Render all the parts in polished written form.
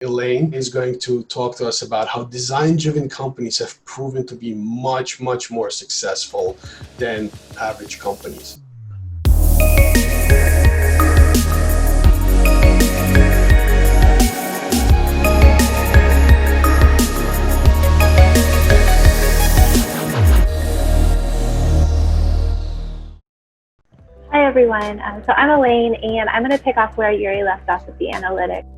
Elaine is going to talk to us about how design-driven companies have proven to be much, much more successful than average companies. Hi everyone, so I'm Elaine and I'm going to pick off where Yuri left off with the analytics.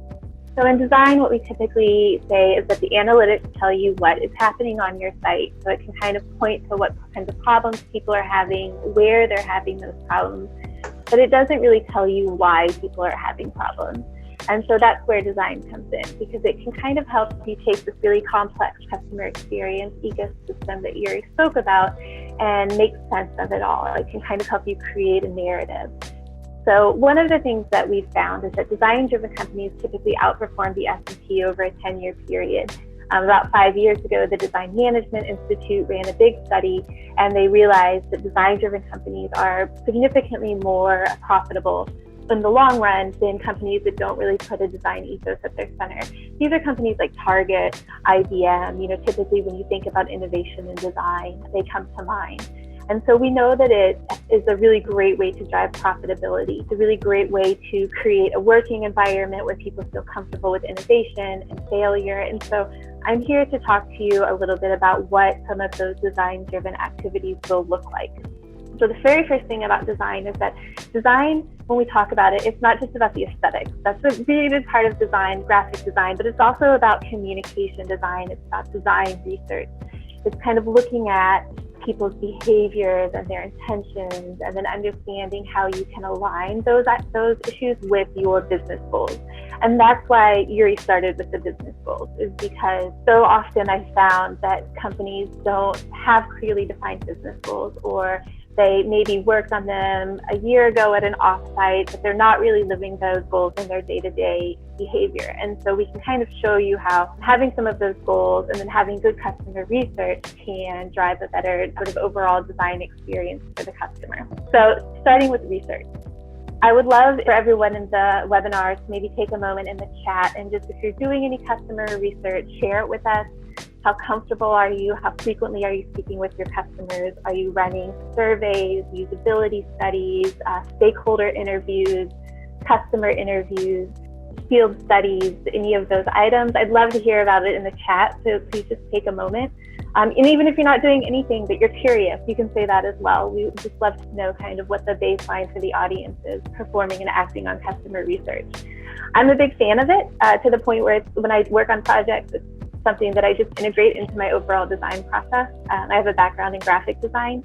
So in design, what we typically say is that the analytics tell you what is happening on your site. So it can kind of point to what kinds of problems people are having, where they're having those problems, but it doesn't really tell you why people are having problems. And so that's where design comes in, because it can kind of help you take this really complex customer experience ecosystem that Yuri spoke about and make sense of it all. It can kind of help you create a narrative. So one of the things that we've found is that design-driven companies typically outperform the S&P over a 10-year period. About 5 years ago, the Design Management Institute ran a big study, and they realized that design-driven companies are significantly more profitable in the long run than companies that don't really put a design ethos at their center. These are companies like Target, IBM. Typically when you think about innovation and design, they come to mind. And so we know that it is a really great way to drive profitability. It's a really great way to create a working environment where people feel comfortable with innovation and failure. And so I'm here to talk to you a little bit about what some of those design-driven activities will look like. So the very first thing about design is that design, when we talk about it, it's not just about the aesthetics. That's a really big part of design, graphic design, but it's also about communication design. It's about design research. It's kind of looking at people's behaviors and their intentions, and then understanding how you can align those issues with your business goals. And that's why Yuri started with the business goals, is because so often I found that companies don't have clearly defined business goals, or they maybe worked on them a year ago at an offsite, but they're not really living those goals in their day-to-day behavior. And so we can kind of show you how having some of those goals and then having good customer research can drive a better sort of overall design experience for the customer. So starting with research. I would love for everyone in the webinar to maybe take a moment in the chat and just, if you're doing any customer research, share it with us. How comfortable are you? How frequently are you speaking with your customers? Are you running surveys, usability studies, stakeholder interviews, customer interviews, field studies, any of those items? I'd love to hear about it in the chat, so please just take a moment. And even if you're not doing anything, but you're curious, you can say that as well. We would just love to know kind of what the baseline for the audience is performing and acting on customer research. I'm a big fan of it, to the point where when I work on projects, it's something that I just integrate into my overall design process. I have a background in graphic design,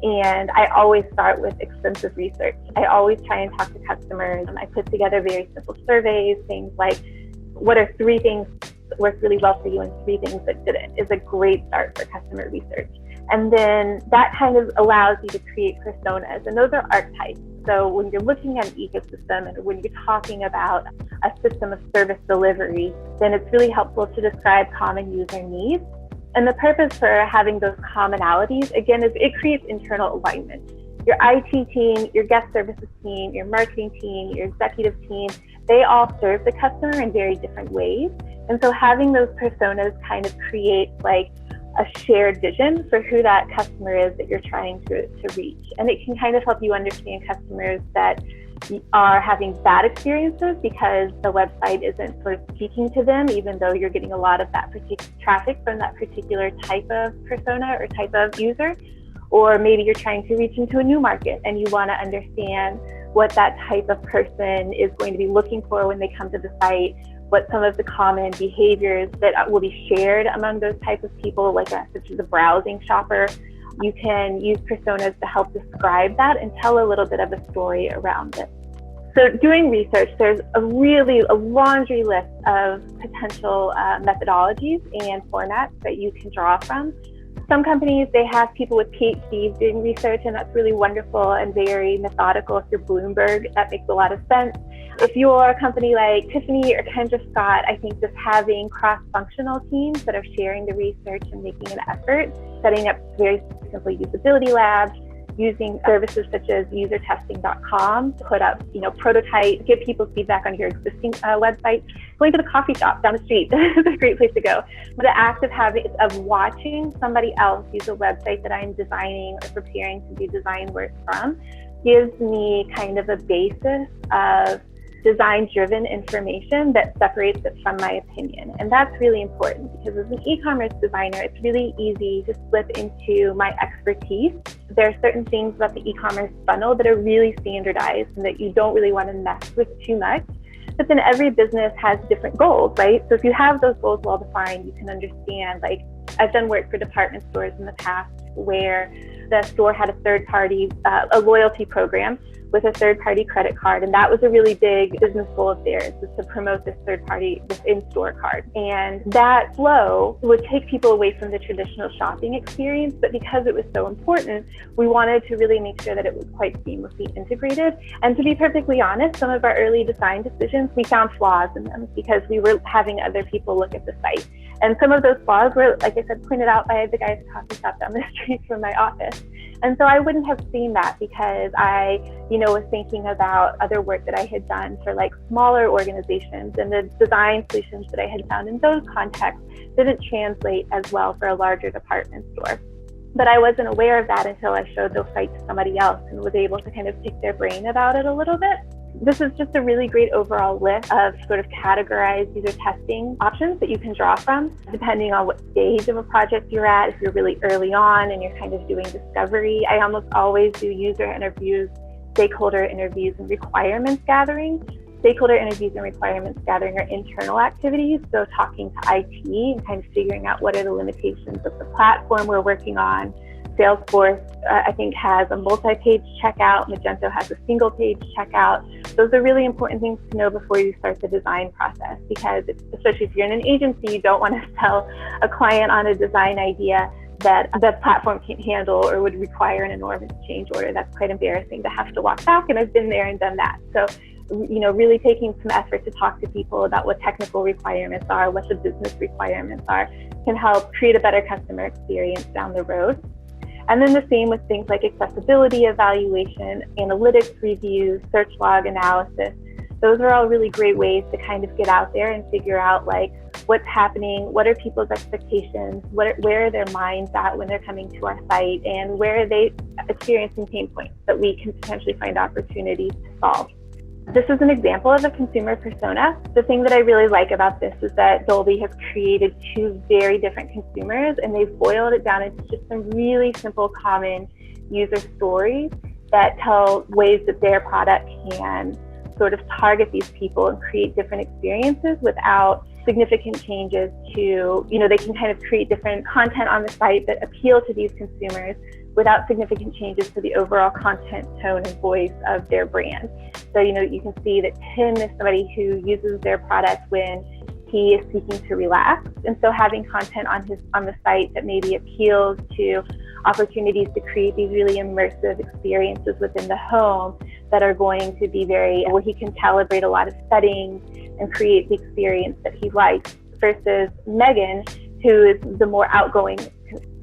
and I always start with extensive research. I always try and talk to customers. I put together very simple surveys, things like, what are 3 things that worked really well for you and 3 things that didn't, is a great start for customer research. And then that kind of allows you to create personas, and those are archetypes. So when you're looking at an ecosystem and when you're talking about a system of service delivery, then it's really helpful to describe common user needs. And the purpose for having those commonalities, again, is it creates internal alignment. Your IT team, your guest services team, your marketing team, your executive team, they all serve the customer in very different ways. And so having those personas kind of creates like a shared vision for who that customer is that you're trying to reach. And it can kind of help you understand customers that are having bad experiences because the website isn't sort of speaking to them, even though you're getting a lot of that particular traffic from that particular type of persona or type of user. Or maybe you're trying to reach into a new market and you want to understand what that type of person is going to be looking for when they come to the site, what some of the common behaviors that will be shared among those types of people, like such as a browsing shopper. You can use personas to help describe that and tell a little bit of a story around it. So doing research, there's a laundry list of potential methodologies and formats that you can draw from. Some companies, they have people with PhDs doing research, and that's really wonderful and very methodical. If you're Bloomberg, that makes a lot of sense. If you're a company like Tiffany or Kendra Scott, I think just having cross-functional teams that are sharing the research and making an effort, setting up very simple usability labs, using services such as usertesting.com to put up, prototype, give people feedback on your existing website. Going to the coffee shop down the street is a great place to go. But the act of watching somebody else use a website that I'm designing or preparing to do design work from gives me kind of a basis of design-driven information that separates it from my opinion. And that's really important because as an e-commerce designer, it's really easy to slip into my expertise. There are certain things about the e-commerce funnel that are really standardized and that you don't really want to mess with too much. But then every business has different goals, right? So if you have those goals well defined, you can understand, like I've done work for department stores in the past where the store had a third-party, a loyalty program with a third-party credit card. And that was a really big business goal of theirs, was to promote this this in-store card. And that flow would take people away from the traditional shopping experience. But because it was so important, we wanted to really make sure that it was quite seamlessly integrated. And to be perfectly honest, some of our early design decisions, we found flaws in them because we were having other people look at the site. And some of those flaws were, like I said, pointed out by the guy at the coffee shop down the street from my office. And so I wouldn't have seen that because I, was thinking about other work that I had done for like smaller organizations, and the design solutions that I had found in those contexts didn't translate as well for a larger department store. But I wasn't aware of that until I showed those sites to somebody else and was able to kind of pick their brain about it a little bit. This is just a really great overall list of sort of categorized user testing options that you can draw from, depending on what stage of a project you're at. If you're really early on and you're kind of doing discovery, I almost always do user interviews, stakeholder interviews, and requirements gathering. Stakeholder interviews and requirements gathering are internal activities, so talking to IT and kind of figuring out what are the limitations of the platform we're working on. Salesforce, I think, has a multi-page checkout. Magento has a single-page checkout. Those are really important things to know before you start the design process, because especially if you're in an agency, you don't want to sell a client on a design idea that the platform can't handle or would require an enormous change order. That's quite embarrassing to have to walk back, and I've been there and done that. So, really taking some effort to talk to people about what technical requirements are, what the business requirements are, can help create a better customer experience down the road. And then the same with things like accessibility evaluation, analytics reviews, search log analysis. Those are all really great ways to kind of get out there and figure out like what's happening, what are people's expectations, where are their minds at when they're coming to our site, and where are they experiencing pain points that we can potentially find opportunities to solve. This is an example of a consumer persona. The thing that I really like about this is that Dolby has created two very different consumers, and they've boiled it down into just some really simple, common user stories that tell ways that their product can sort of target these people and create different experiences without significant changes to, they can kind of create different content on the site that appeal to these consumers without significant changes to the overall content, tone, and voice of their brand. So, you can see that Tim is somebody who uses their product when he is seeking to relax. And so having content on the site that maybe appeals to opportunities to create these really immersive experiences within the home that are going to be where he can calibrate a lot of settings and create the experience that he likes, versus Megan, who is the more outgoing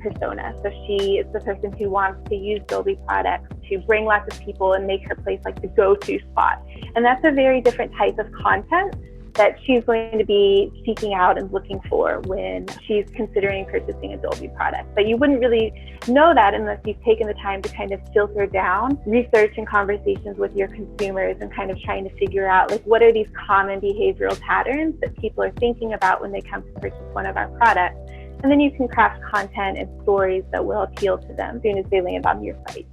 persona. So she is the person who wants to use Dolby products to bring lots of people and make her place like the go-to spot. And that's a very different type of content that she's going to be seeking out and looking for when she's considering purchasing a Dolby product. But you wouldn't really know that unless you've taken the time to kind of filter down research and conversations with your consumers and kind of trying to figure out like what are these common behavioral patterns that people are thinking about when they come to purchase one of our products. And then you can craft content and stories that will appeal to them as soon as they land on your site.